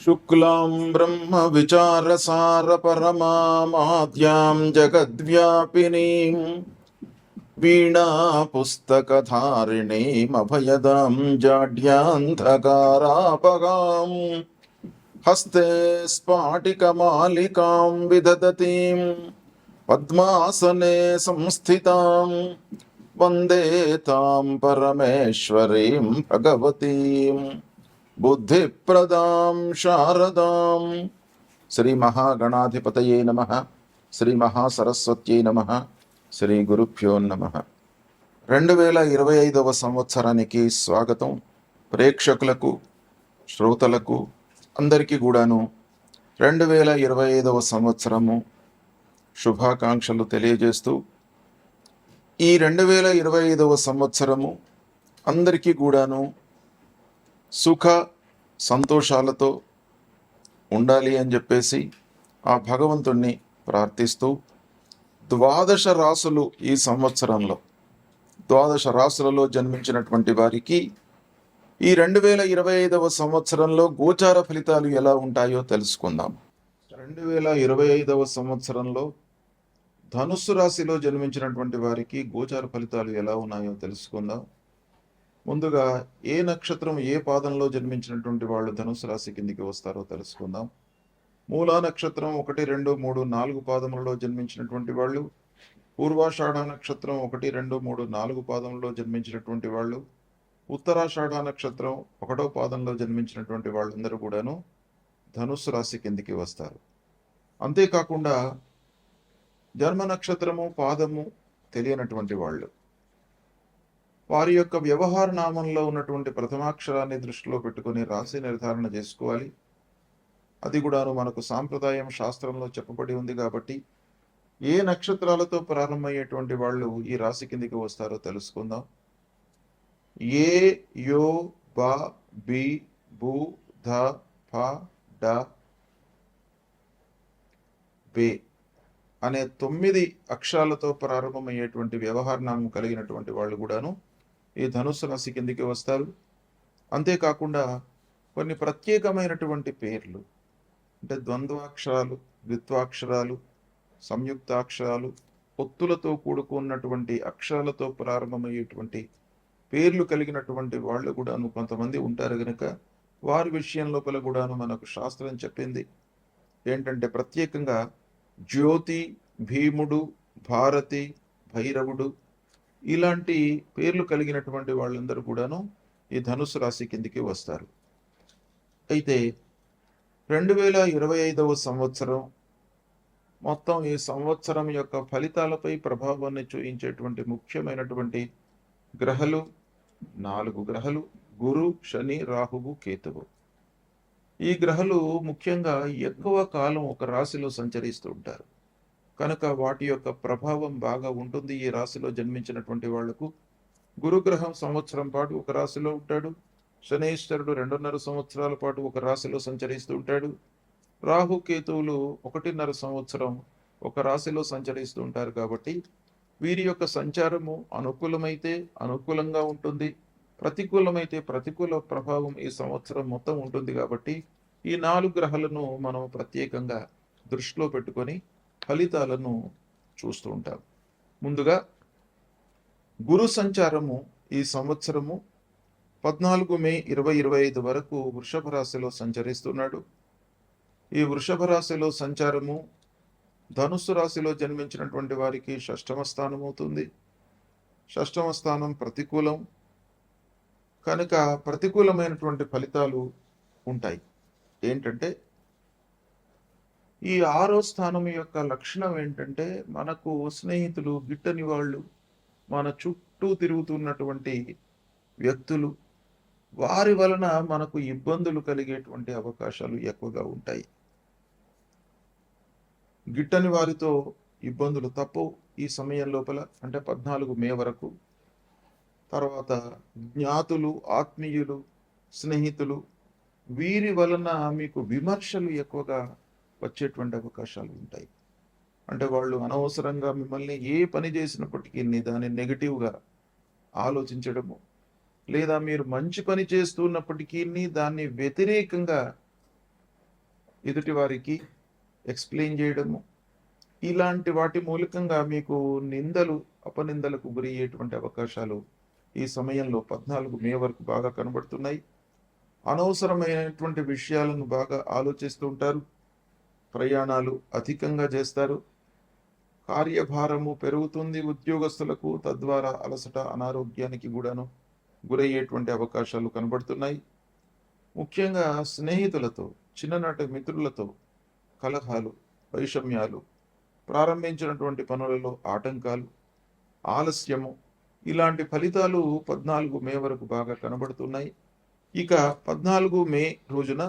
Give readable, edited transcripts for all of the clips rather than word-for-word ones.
शुक्लां ब्रह्मविचारसारपरमामाद्यां जगद्व्यापिनीं वीणापुस्तकधारिणीमभयदां जाड्यान्धकारापगां हस्ते स्फाटिकमालिकां विदधतीं पद्मासने संस्थितां वन्दे तां परमेश्वरीं भगवतीं बुद्धिप्रदां शारदां। శ్రీ మహాగణాధిపతయే నమః. శ్రీ మహాసరస్వత్యై నమః. శ్రీ గురుభ్యో నమః. 2025వ సంవత్సరానికి స్వాగతం. ప్రేక్షకులకు, శ్రోతలకు అందరికీ కూడాను 2025వ సంవత్సరము శుభాకాంక్షలు తెలియజేస్తూ, ఈ 2025వ సంవత్సరము అందరికీ కూడాను సుఖ సంతోషాలతో ఉండాలి అని చెప్పేసి ఆ భగవంతుణ్ణి ప్రార్థిస్తూ, 12 రాసులు ఈ సంవత్సరంలో 12 రాసులలో జన్మించినటువంటి వారికి ఈ 2025వ సంవత్సరంలో గోచార ఫలితాలు ఎలా ఉంటాయో తెలుసుకుందాం. 2025వ సంవత్సరంలో ధనుస్సు రాశిలో జన్మించినటువంటి వారికి గోచార ఫలితాలు ఎలా ఉన్నాయో తెలుసుకుందాం. ముందుగా ఏ నక్షత్రం ఏ పాదంలో జన్మించినటువంటి వాళ్ళు ధనుసు రాశి కిందికి వస్తారో తెలుసుకుందాం. మూలా నక్షత్రం 1, 2, 3, 4 పాదములలో జన్మించినటువంటి వాళ్ళు, పూర్వాషాఢ నక్షత్రం 1, 2, 3, 4 పాదములలో జన్మించినటువంటి వాళ్ళు, ఉత్తరాషాఢ నక్షత్రం 1వ పాదంలో జన్మించినటువంటి వాళ్ళందరూ కూడాను ధనుస్సు రాశి కిందికి వస్తారు. అంతేకాకుండా జన్మ నక్షత్రము పాదము తెలియనటువంటి వాళ్ళు, వారి యొక్క వ్యవహార నామంలో ఉన్నటువంటి ప్రథమాక్షరాన్ని దృష్టిలో పెట్టుకొని రాశి నిర్ధారణ చేసుకోవాలి. అది కూడాను మనకు సాంప్రదాయం శాస్త్రంలో చెప్పబడి ఉంది కాబట్టి ఏ నక్షత్రాలతో ప్రారంభమయ్యేటువంటి వాళ్ళు ఈ రాశి కిందికి వస్తారో తెలుసుకుందాం. ఏ, యో, బా, బి, బు, ధ, ఫ, డ, బే అనే 9 అక్షరాలతో ప్రారంభమయ్యేటువంటి వ్యవహారనామం కలిగినటువంటి వాళ్ళు కూడాను ఈ ధనుస్సు రాశి కిందికి వస్తారు. అంతేకాకుండా కొన్ని ప్రత్యేకమైనటువంటి పేర్లు, అంటే ద్వంద్వాక్షరాలు, ద్విత్వాక్షరాలు, సంయుక్తాక్షరాలు, ఒత్తులతో కూడుకున్నటువంటి అక్షరాలతో ప్రారంభమయ్యేటువంటి పేర్లు కలిగినటువంటి వాళ్ళు కూడాను కొంతమంది ఉంటారు కనుక వారి విషయం లోపల కూడాను మనకు శాస్త్రం చెప్పింది ఏంటంటే, ప్రత్యేకంగా జ్యోతి, భీముడు, భారతి, భైరవుడు ఇలాంటి పేర్లు కలిగినటువంటి వాళ్ళందరూ కూడాను ఈ ధనుసు రాశి కిందికి వస్తారు. అయితే 2025వ సంవత్సరం మొత్తం ఈ సంవత్సరం యొక్క ఫలితాలపై ప్రభావాన్ని చూపించేటువంటి ముఖ్యమైనటువంటి గ్రహాలు 4 గ్రహాలు: గురు, శని, రాహువు, కేతువు. ఈ గ్రహాలు ముఖ్యంగా ఎక్కువ కాలం ఒక రాశిలో సంచరిస్తూ ఉంటారు కనుక వాటి యొక్క ప్రభావం బాగా ఉంటుంది ఈ రాశిలో జన్మించినటువంటి వాళ్లకు. గురుగ్రహం సంవత్సరం పాటు ఒక రాశిలో ఉంటాడు. శనీశ్వరుడు 2.5 సంవత్సరాల పాటు ఒక రాశిలో సంచరిస్తూ ఉంటాడు. రాహు, కేతువులు 1.5 సంవత్సరం ఒక రాశిలో సంచరిస్తూ ఉంటారు. కాబట్టి వీరి యొక్క సంచారము అనుకూలమైతే అనుకూలంగా ఉంటుంది, ప్రతికూలమైతే ప్రతికూల ప్రభావం ఈ సంవత్సరం మొత్తం ఉంటుంది. కాబట్టి ఈ 4 గ్రహాలను మనం ప్రత్యేకంగా దృష్టిలో పెట్టుకొని ఫలితాలను చూస్తూ ఉంటాం. ముందుగా గురు సంచారము ఈ సంవత్సరము 14 మే 2025 వరకు వృషభ రాశిలో సంచరిస్తున్నాడు. ఈ వృషభ రాశిలో సంచారము ధనుస్సు రాశిలో జన్మించినటువంటి వారికి 6వ స్థానం అవుతుంది. 6వ స్థానం ప్రతికూలం కనుక ప్రతికూలమైనటువంటి ఫలితాలు ఉంటాయి. ఏంటంటే, ఈ 6వ స్థానం యొక్క లక్షణం ఏంటంటే, మనకు స్నేహితులు, గిట్టని వాళ్ళు, మన చుట్టూ తిరుగుతున్నటువంటి వ్యక్తులు, వారి వలన మనకు ఇబ్బందులు కలిగేటువంటి అవకాశాలు ఎక్కువగా ఉంటాయి. గిట్టని వారితో ఇబ్బందులు తప్పవు ఈ సమయం లోపల, అంటే 14 మే వరకు. తర్వాత జ్ఞాతులు, ఆత్మీయులు, స్నేహితులు, వీరి వలన మీకు విమర్శలు ఎక్కువగా వచ్చేటువంటి అవకాశాలు ఉంటాయి. అంటే వాళ్ళు అనవసరంగా మిమ్మల్ని ఏ పని చేసినప్పటికీ దాన్ని నెగిటివ్గా ఆలోచించడము, లేదా మీరు మంచి పని చేస్తున్నప్పటికీ దాన్ని వ్యతిరేకంగా ఎదుటి వారికి ఎక్స్ప్లెయిన్ చేయడము, ఇలాంటి వాటి మూలకంగా మీకు నిందలు, అపనిందలకు గురి అయ్యేటువంటి అవకాశాలు ఈ సమయంలో 14 మే వరకు బాగా కనబడుతున్నాయి. అనవసరమైనటువంటి విషయాలను బాగా ఆలోచిస్తూ ఉంటారు. ప్రయాణాలు అధికంగా చేస్తారు. కార్యభారము పెరుగుతుంది ఉద్యోగస్తులకు, తద్వారా అలసట, అనారోగ్యానికి కూడాను గురయ్యేటువంటి అవకాశాలు కనబడుతున్నాయి. ముఖ్యంగా స్నేహితులతో, చిన్ననాటి మిత్రులతో కలహాలు, వైషమ్యాలు, ప్రారంభించినటువంటి పనులలో ఆటంకాలు, ఆలస్యము, ఇలాంటి ఫలితాలు 14 మే వరకు బాగా కనబడుతున్నాయి. ఇక 14 మే రోజున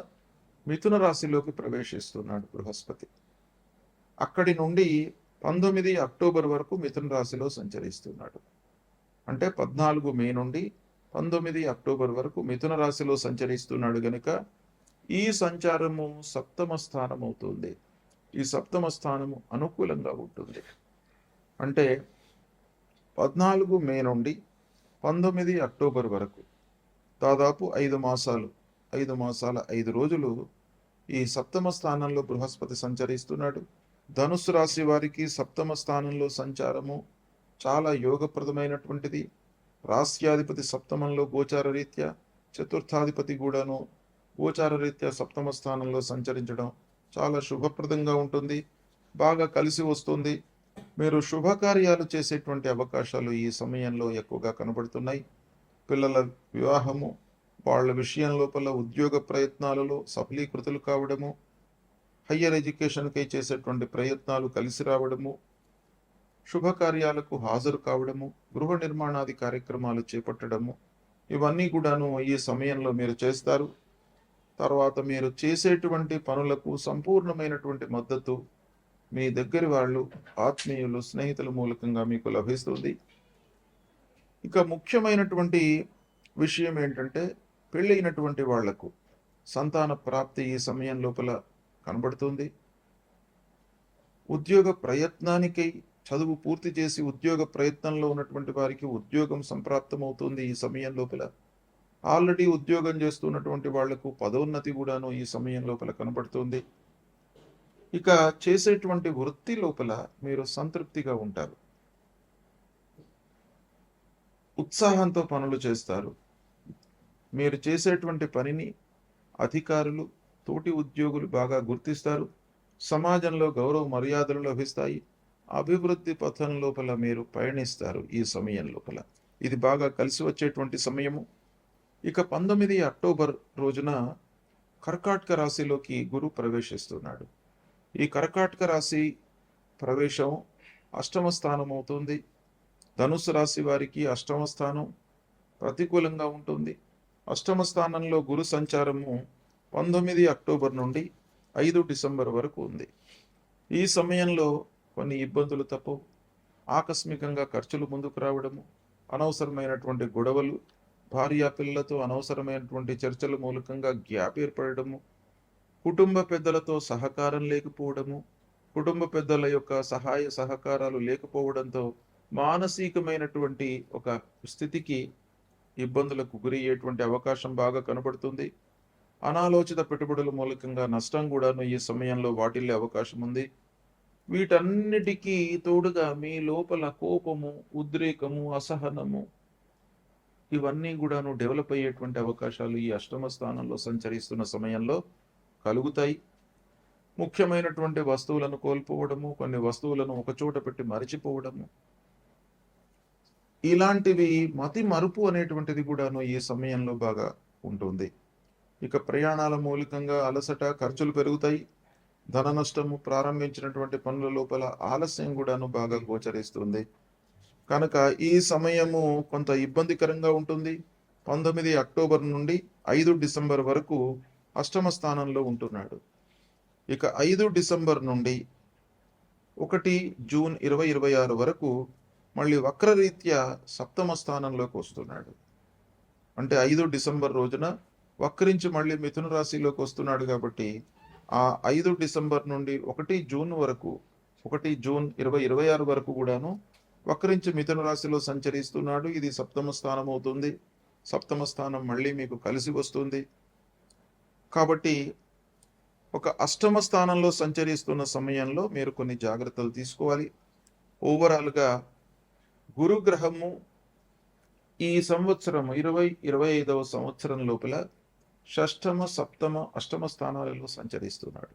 మిథున రాశిలోకి ప్రవేశిస్తున్నాడు బృహస్పతి. అక్కడి నుండి 19 అక్టోబర్ వరకు మిథున రాశిలో సంచరిస్తున్నాడు. అంటే 14 మే నుండి 19 అక్టోబర్ వరకు మిథున రాశిలో సంచరిస్తున్నాడు గనుక ఈ సంచారము సప్తమ స్థానం అవుతుంది. ఈ సప్తమ స్థానము అనుకూలంగా ఉంటుంది. అంటే 14 మే నుండి 19 అక్టోబర్ వరకు దాదాపు 5 మాసాలు, 5 రోజులు ఈ సప్తమ స్థానంలో బృహస్పతి సంచరిస్తున్నాడు. ధనుస్సు రాశి వారికి సప్తమ స్థానంలో సంచారము చాలా యోగప్రదమైనటువంటిది. రాస్యాధిపతి సప్తమంలో గోచార రీత్యా, చతుర్థాధిపతి కూడాను గోచార రీత్యా సప్తమ స్థానంలో సంచరించడం చాలా శుభప్రదంగా ఉంటుంది. బాగా కలిసి వస్తుంది. మీరు శుభకార్యాలు చేసేటువంటి అవకాశాలు ఈ సమయంలో ఎక్కువగా కనబడుతున్నాయి. పిల్లల వివాహము, వాళ్ళ విషయం లోపల ఉద్యోగ ప్రయత్నాలలో సఫలీకృతులు కావడము, హయ్యర్ ఎడ్యుకేషన్కై చేసేటువంటి ప్రయత్నాలు కలిసి రావడము, శుభకార్యాలకు హాజరు కావడము, గృహ నిర్మాణాది కార్యక్రమాలు చేపట్టడము, ఇవన్నీ కూడాను ఈ సమయంలో మీరు చేస్తారు. తర్వాత మీరు చేసేటువంటి పనులకు సంపూర్ణమైనటువంటి మద్దతు మీ దగ్గరి వాళ్ళు, ఆత్మీయులు, స్నేహితుల మూలకంగా మీకు లభిస్తుంది. ఇక ముఖ్యమైనటువంటి విషయం ఏంటంటే, పెళ్ళైనటువంటి వాళ్లకు సంతాన ప్రాప్తి ఈ సమయం లోపల కనబడుతుంది. ఉద్యోగ ప్రయత్నానికై చదువు పూర్తి చేసి ఉద్యోగ ప్రయత్నంలో ఉన్నటువంటి వారికి ఉద్యోగం సంప్రాప్తమవుతుంది ఈ సమయం లోపల. ఆల్రెడీ ఉద్యోగం చేస్తున్నటువంటి వాళ్లకు పదోన్నతి కూడాను ఈ సమయం లోపల కనబడుతుంది. ఇక చేసేటువంటి వృత్తి లోపల మీరు సంతృప్తిగా ఉంటారు. ఉత్సాహంతో పనులు చేస్తారు. మీరు చేసేటువంటి పనిని అధికారులు, తోటి ఉద్యోగులు బాగా గుర్తిస్తారు. సమాజంలో గౌరవ మర్యాదలు లభిస్తాయి. అభివృద్ధి పథం లోపల మీరు పయనిస్తారు ఈ సమయం లోపల. ఇది బాగా కలిసి వచ్చేటువంటి సమయము. ఇక 19 అక్టోబర్ రోజున కర్కాటక రాశిలోకి గురు ప్రవేశిస్తున్నాడు. ఈ కర్కాటక రాశి ప్రవేశం అష్టమ స్థానం అవుతుంది. ధనుసు రాశి వారికి అష్టమ స్థానం ప్రతికూలంగా ఉంటుంది. అష్టమ స్థానంలో గురు సంచారము 19 అక్టోబర్ నుండి 5 డిసెంబర్ వరకు ఉంది. ఈ సమయంలో కొన్ని ఇబ్బందులు తప్పవు. ఆకస్మికంగా ఖర్చులు ముందుకు రావడము, అనవసరమైనటువంటి గొడవలు, భార్యా పిల్లలతో అనవసరమైనటువంటి చర్చల మూలకంగా గ్యాప్ ఏర్పడము, కుటుంబ పెద్దలతో సహకారం లేకపోవడము, కుటుంబ పెద్దల యొక్క సహాయ సహకారాలు లేకపోవడంతో మానసికమైనటువంటి ఒక స్థితికి, ఇబ్బందులకు గురయ్యేటువంటి అవకాశం బాగా కనబడుతుంది. అనాలోచిత పెట్టుబడుల మూలకంగా నష్టం కూడాను ఈ సమయంలో వాటిల్లే అవకాశం ఉంది. వీటన్నిటికీ తోడుగా మీ లోపల కోపము, ఉద్రేకము, అసహనము, ఇవన్నీ కూడాను డెవలప్ అయ్యేటువంటి అవకాశాలు ఈ అష్టమ స్థానంలో సంచరిస్తున్న సమయంలో కలుగుతాయి. ముఖ్యమైనటువంటి వస్తువులను కోల్పోవడము, కొన్ని వస్తువులను ఒకచోట పెట్టి మరిచిపోవడము, ఇలాంటివి మతి మరుపు అనేటువంటిది కూడాను ఈ సమయంలో బాగా ఉంటుంది. ఇక ప్రయాణాల మూలకంగా అలసట, ఖర్చులు పెరుగుతాయి. ధన నష్టము, ప్రారంభించినటువంటి పనుల లోపల ఆలస్యం కూడాను బాగా గోచరిస్తుంది. కనుక ఈ సమయము కొంత ఇబ్బందికరంగా ఉంటుంది. 19 అక్టోబర్ నుండి 5 డిసెంబర్ వరకు అష్టమ స్థానంలో ఉంటున్నాడు. ఇక 5 డిసెంబర్ నుండి 1 జూన్ 2026 వరకు మళ్ళీ వక్రరీత్యా సప్తమ స్థానంలోకి వస్తున్నాడు. అంటే 5 డిసెంబర్ రోజున వక్రించి మళ్ళీ మిథున రాశిలోకి వస్తున్నాడు. కాబట్టి ఆ 5 డిసెంబర్ నుండి 1 జూన్ వరకు, 1 జూన్ 2026 వరకు కూడాను వక్రించి మిథున రాశిలో సంచరిస్తున్నాడు. ఇది సప్తమ స్థానం అవుతుంది. సప్తమ స్థానం మళ్ళీ మీకు కలిసి వస్తుంది. కాబట్టి ఒక అష్టమ స్థానంలో సంచరిస్తున్న సమయంలో మీరు కొన్ని జాగ్రత్తలు తీసుకోవాలి. ఓవరాల్గా గురుగ్రహము ఈ సంవత్సరం 2025వ సంవత్సరం లోపల షష్టమ, సప్తమ, అష్టమ స్థానాలలో సంచరిస్తున్నాడు.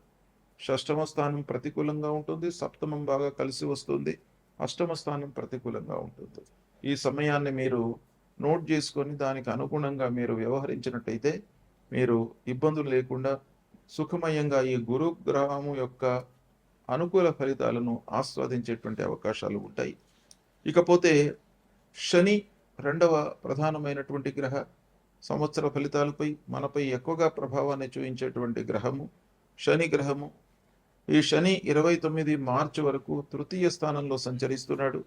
షష్టమ స్థానం ప్రతికూలంగా ఉంటుంది, సప్తమం బాగా కలిసి వస్తుంది, అష్టమ స్థానం ప్రతికూలంగా ఉంటుంది. ఈ సమయాన్ని మీరు నోట్ చేసుకొని దానికి అనుగుణంగా మీరు వ్యవహరించినట్టయితే మీరు ఇబ్బందులు లేకుండా సుఖమయంగా ఈ గురుగ్రహము యొక్క అనుకూల ఫలితాలను ఆస్వాదించేటువంటి అవకాశాలు ఉంటాయి. ఇకపోతే శని రెండవ ప్రధానమైనటువంటి గ్రహ సంవత్సర ఫలితాలపై మనపై ఎక్కువగా ప్రభావాన్ని చూపించేటువంటి గ్రహము శని గ్రహము. ఈ శని 29 మార్చి వరకు తృతీయ స్థానంలో సంచరిస్తున్నాడు.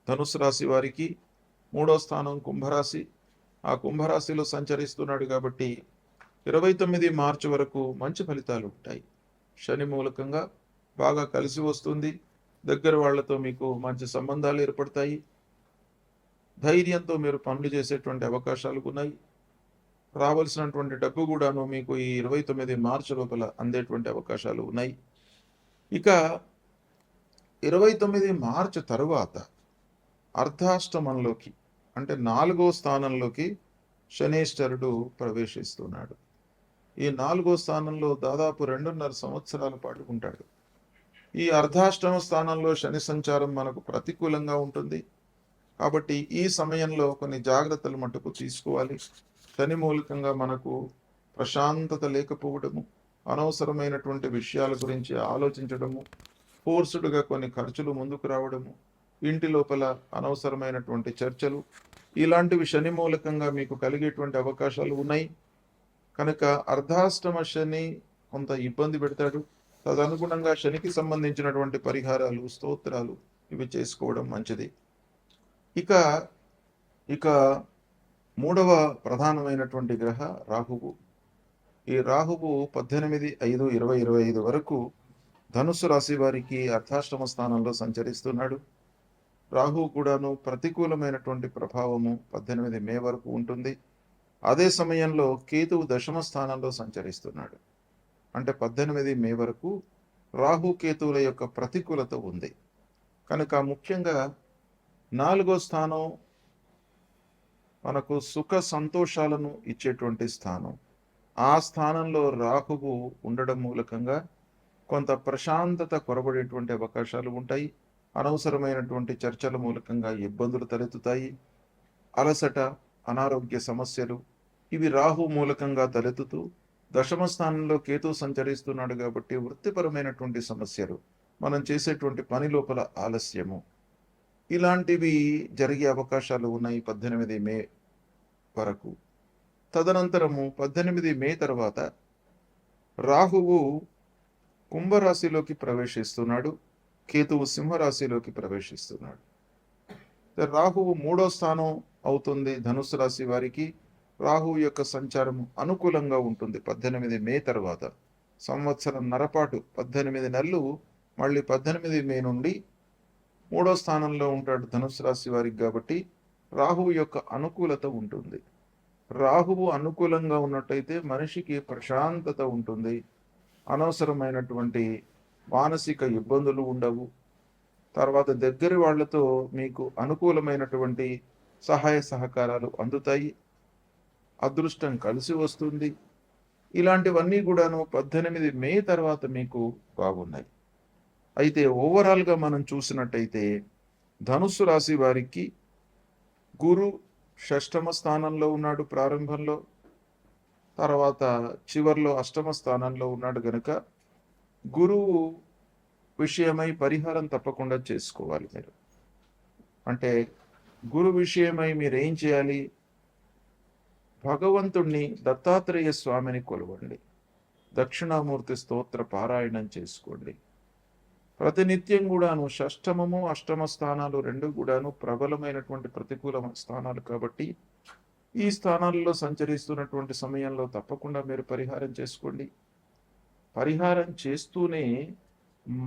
ధనుసు రాశి వారికి 3వ స్థానం కుంభరాశి, ఆ కుంభరాశిలో సంచరిస్తున్నాడు కాబట్టి 29 మార్చి వరకు మంచి ఫలితాలు ఉంటాయి. శని మూలకంగా బాగా కలిసి వస్తుంది, దగ్గర వాళ్లతో మీకు మంచి సంబంధాలు ఏర్పడతాయి, ధైర్యంతో మీరు పనులు చేసేటువంటి అవకాశాలు ఉన్నాయి. రావాల్సినటువంటి డబ్బు కూడాను మీకు ఈ 29 మార్చి లోపల అందేటువంటి అవకాశాలు ఉన్నాయి. ఇక 29 మార్చి తరువాత అర్ధాష్టమంలోకి అంటే 4వ స్థానంలోకి శనేశ్వరుడు ప్రవేశిస్తున్నాడు. ఈ 4వ స్థానంలో దాదాపు 2.5 సంవత్సరాల పాటు ఉంటాడు. ఈ అర్ధాష్టమ స్థానంలో శని సంచారం మనకు ప్రతికూలంగా ఉంటుంది కాబట్టి ఈ సమయంలో కొన్ని జాగ్రత్తలు మటుకు తీసుకోవాలి. శని మూలకంగా మనకు ప్రశాంతత లేకపోవడము, అనవసరమైనటువంటి విషయాల గురించి ఆలోచించడము, ఫోర్స్డ్గా కొన్ని ఖర్చులు ముందుకు రావడము, ఇంటి లోపల అనవసరమైనటువంటి చర్చలు, ఇలాంటివి శని మూలకంగా మీకు కలిగేటువంటి అవకాశాలు ఉన్నాయి. కనుక అర్ధాష్టమ శని కొంత ఇబ్బంది పెడతాడు. తదనుగుణంగా శనికి సంబంధించినటువంటి పరిహారాలు, స్తోత్రాలు ఇవి చేసుకోవడం మంచిది. ఇక 3వ ప్రధానమైనటువంటి గ్రహ రాహువు. ఈ రాహువు 18/5/2025 వరకు ధనుస్సు రాశి వారికి అర్ధాష్టమ స్థానంలో సంచరిస్తున్నాడు. రాహువు కూడాను ప్రతికూలమైనటువంటి ప్రభావము 18 మే వరకు ఉంటుంది. అదే సమయంలో కేతువు దశమ స్థానంలో సంచరిస్తున్నాడు. అంటే 18 మే వరకు రాహు కేతువుల యొక్క ప్రతికూలత ఉంది. కనుక ముఖ్యంగా 4వ స్థానం మనకు సుఖ సంతోషాలను ఇచ్చేటువంటి స్థానం. ఆ స్థానంలో రాహువు ఉండడం మూలకంగా కొంత ప్రశాంతత కొరబడేటువంటి అవకాశాలు ఉంటాయి. అనవసరమైనటువంటి చర్చల మూలకంగా ఇబ్బందులు తలెత్తుతాయి. అలసట, అనారోగ్య సమస్యలు ఇవి రాహు మూలకంగా తలెత్తుతూ దశమ స్థానంలో కేతు సంచరిస్తున్నాడు కాబట్టి వృత్తిపరమైనటువంటి సమస్యలు, మనం చేసేటువంటి పని లోపల ఆలస్యము, ఇలాంటివి జరిగే అవకాశాలు ఉన్నాయి 18 మే వరకు. తదనంతరము 18 మే తర్వాత రాహువు కుంభరాశిలోకి ప్రవేశిస్తున్నాడు, కేతువు సింహరాశిలోకి ప్రవేశిస్తున్నాడు. రాహువు 3వ స్థానం అవుతుంది ధనుస్సు రాశి వారికి. రాహువు యొక్క సంచారం అనుకూలంగా ఉంటుంది 18 మే తర్వాత. సంవత్సరం నరపాటు 18 నెలలు, మళ్ళీ 18 మే నుండి 3వ స్థానంలో ఉంటాడు ధనుస్సు రాశి వారికి. కాబట్టి రాహువు యొక్క అనుకూలత ఉంటుంది. రాహువు అనుకూలంగా ఉన్నట్టయితే మనిషికి ప్రశాంతత ఉంటుంది, అనవసరమైనటువంటి మానసిక ఇబ్బందులు ఉండవు. తర్వాత దగ్గరి వాళ్లతో మీకు అనుకూలమైనటువంటి సహాయ సహకారాలు అందుతాయి, అదృష్టం కలిసి వస్తుంది. ఇలాంటివన్నీ కూడాను 18 మే తర్వాత మీకు బాగున్నాయి. అయితే ఓవరాల్గా మనం చూసినట్టయితే ధనుస్సు రాశి వారికి గురు షష్టమ స్థానంలో ఉన్నాడు ప్రారంభంలో, తర్వాత చివర్లో అష్టమ స్థానంలో ఉన్నాడు. గనుక గురువు విషయమై పరిహారం తప్పకుండా చేసుకోవాలి మీరు. అంటే గురు విషయమై మీరు ఏం చేయాలి? భగవంతుణ్ణి దత్తాత్రేయ స్వామిని కొలవండి, దక్షిణామూర్తి స్తోత్ర పారాయణం చేసుకోండి. ప్రతినిత్యం కూడాను షష్టమము అష్టమ స్థానాలు రెండు కూడాను ప్రబలమైనటువంటి ప్రతికూల స్థానాలు కాబట్టి ఈ స్థానాలలో సంచరిస్తున్నటువంటి సమయంలో తప్పకుండా మీరు పరిహారం చేసుకోండి. పరిహారం చేస్తూనే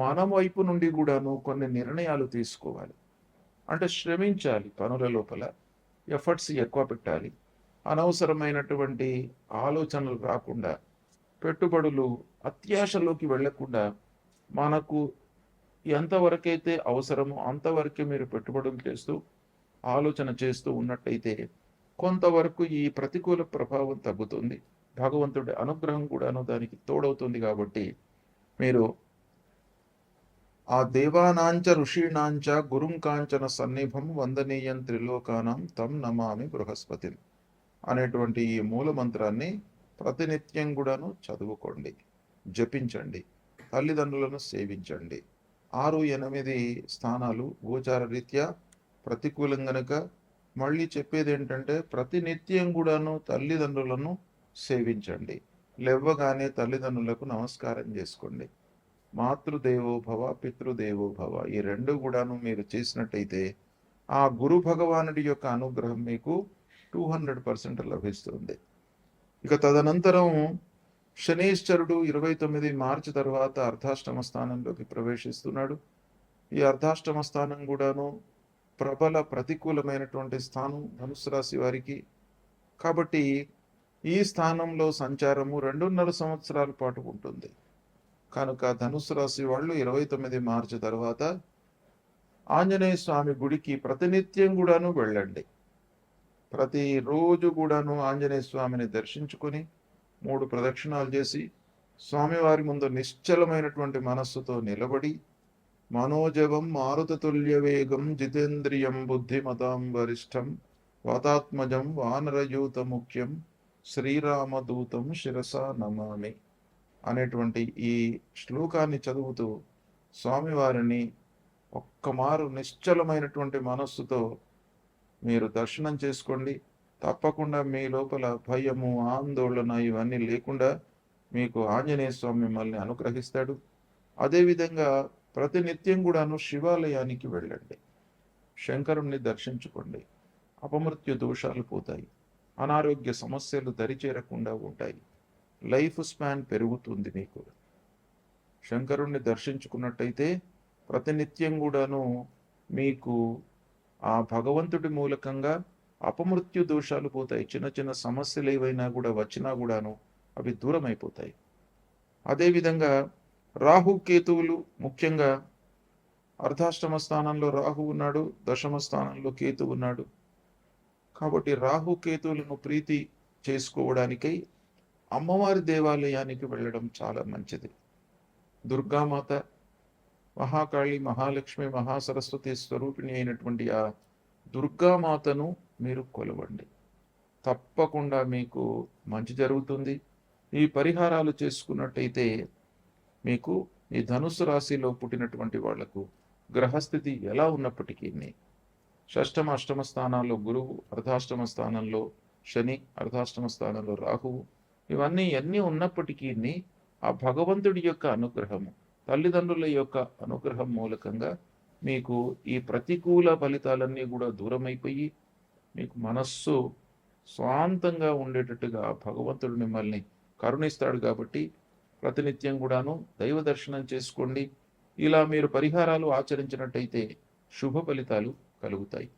మన వైపు నుండి కూడాను కొన్ని నిర్ణయాలు తీసుకోవాలి. అంటే శ్రమించాలి, పనుల లోపల ఎఫర్ట్స్ ఎక్కువ పెట్టాలి, అనవసరమైనటువంటి ఆలోచనలు రాకుండా పెట్టుబడులు అత్యాశలోకి వెళ్ళకుండా మనకు ఎంతవరకైతే అవసరమో అంతవరకే మీరు పెట్టుబడులు చేస్తూ ఆలోచన చేస్తూ ఉన్నట్టయితే కొంతవరకు ఈ ప్రతికూల ప్రభావం తగ్గుతుంది. భగవంతుడి అనుగ్రహం కూడాను దానికి తోడవుతుంది. కాబట్టి మీరు ఆ దేవానాంచ ఋషీణాంచ గురుం కాంచన సన్నిభం వందనీయం త్రిలోకానం తం నమామి బృహస్పతి అనేటువంటి ఈ మూల మంత్రాన్ని ప్రతినిత్యం కూడాను చదువుకోండి, జపించండి, తల్లిదండ్రులను సేవించండి. 6, 8 స్థానాలు గోచార రీత్యా ప్రతికూలం గనక మళ్ళీ చెప్పేది ఏంటంటే ప్రతినిత్యం కూడాను తల్లిదండ్రులను సేవించండి. లేవగానే తల్లిదండ్రులకు నమస్కారం చేసుకోండి. మాతృదేవో భవ, పితృదేవో భవ, ఈ రెండు కూడాను మీరు చేసినట్టయితే ఆ గురు భగవానుడి యొక్క అనుగ్రహం మీకు 200% లభిస్తుంది. ఇక తదనంతరం శనీశ్వరుడు 29 మార్చి తర్వాత అర్ధాష్టమ స్థానంలోకి ప్రవేశిస్తున్నాడు. ఈ అర్ధాష్టమ స్థానం కూడాను ప్రబల ప్రతికూలమైనటువంటి స్థానం ధనుసు రాశి వారికి. కాబట్టి ఈ స్థానంలో సంచారము 2.5 సంవత్సరాల పాటు ఉంటుంది. కనుక ధనుసు రాశి వాళ్ళు 29 మార్చి తర్వాత ఆంజనేయ స్వామి గుడికి ప్రతినిత్యం కూడాను వెళ్ళండి. ప్రతిరోజు కూడాను ఆంజనేయ స్వామిని దర్శించుకొని 3 ప్రదక్షిణాలు చేసి స్వామివారి ముందు నిశ్చలమైనటువంటి మనస్సుతో నిలబడి మనోజవం మారుతతుల్య వేగం జితేంద్రియం బుద్ధిమతాం వరిష్టం వాతాత్మజం వానరయూత ముఖ్యం శ్రీరామదూతం శిరసా నమామి అనేటువంటి ఈ శ్లోకాన్ని చదువుతూ స్వామివారిని ఒక్కమారు నిశ్చలమైనటువంటి మనస్సుతో మీరు దర్శనం చేసుకోండి. తప్పకుండా మీ లోపల భయము, ఆందోళన ఇవన్నీ లేకుండా మీకు ఆంజనేయ స్వామి మిమ్మల్ని అనుగ్రహిస్తాడు. అదేవిధంగా ప్రతినిత్యం కూడాను శివాలయానికి వెళ్ళండి, శంకరుణ్ణి దర్శించుకోండి. అపమృత్యు దోషాలు పోతాయి, అనారోగ్య సమస్యలు దరిచేరకుండా ఉంటాయి, లైఫ్ స్పాన్ పెరుగుతుంది. మీకు శంకరుణ్ణి దర్శించుకున్నట్టయితే ప్రతినిత్యం కూడాను మీకు ఆ భగవంతుడి మూలకంగా అపమృత్యు దోషాలు పోతాయి. చిన్న చిన్న సమస్యలు ఏవైనా కూడా వచ్చినా కూడాను అవి దూరం అయిపోతాయి. అదేవిధంగా రాహు కేతువులు, ముఖ్యంగా అర్ధాష్టమ స్థానంలో రాహు ఉన్నాడు, దశమ స్థానంలో కేతు ఉన్నాడు. కాబట్టి రాహు కేతువులను ప్రీతి చేసుకోవడానికై అమ్మవారి దేవాలయానికి వెళ్ళడం చాలా మంచిది. దుర్గామాత, మహాకాళి, మహాలక్ష్మి, మహాసరస్వతి స్వరూపిణి అయినటువంటి ఆ దుర్గామాతను మీరు కొలవండి. తప్పకుండా మీకు మంచి జరుగుతుంది. ఈ పరిహారాలు చేసుకున్నట్టయితే మీకు ఈ ధనుసు రాశిలో పుట్టినటువంటి వాళ్లకు గ్రహస్థితి ఎలా ఉన్నప్పటికీ షష్టమ అష్టమ స్థానాల్లో గురువు, అర్ధాష్టమ స్థానంలో శని, అర్ధాష్టమ స్థానంలో రాహువు, ఇవన్నీ ఉన్నప్పటికీ ఆ భగవంతుడి యొక్క అనుగ్రహము, తల్లిదండ్రుల యొక్క అనుగ్రహం మూలకంగా మీకు ఈ ప్రతికూల ఫలితాలన్నీ కూడా దూరమైపోయి మీకు మనస్సు స్వాంతంగా ఉండేటట్టుగా భగవంతుడు మిమ్మల్ని కరుణిస్తాడు. కాబట్టి ప్రతినిత్యం కూడాను దైవ దర్శనం చేసుకోండి. ఇలా మీరు పరిహారాలు ఆచరించినట్టయితే శుభ ఫలితాలు కలుగుతాయి.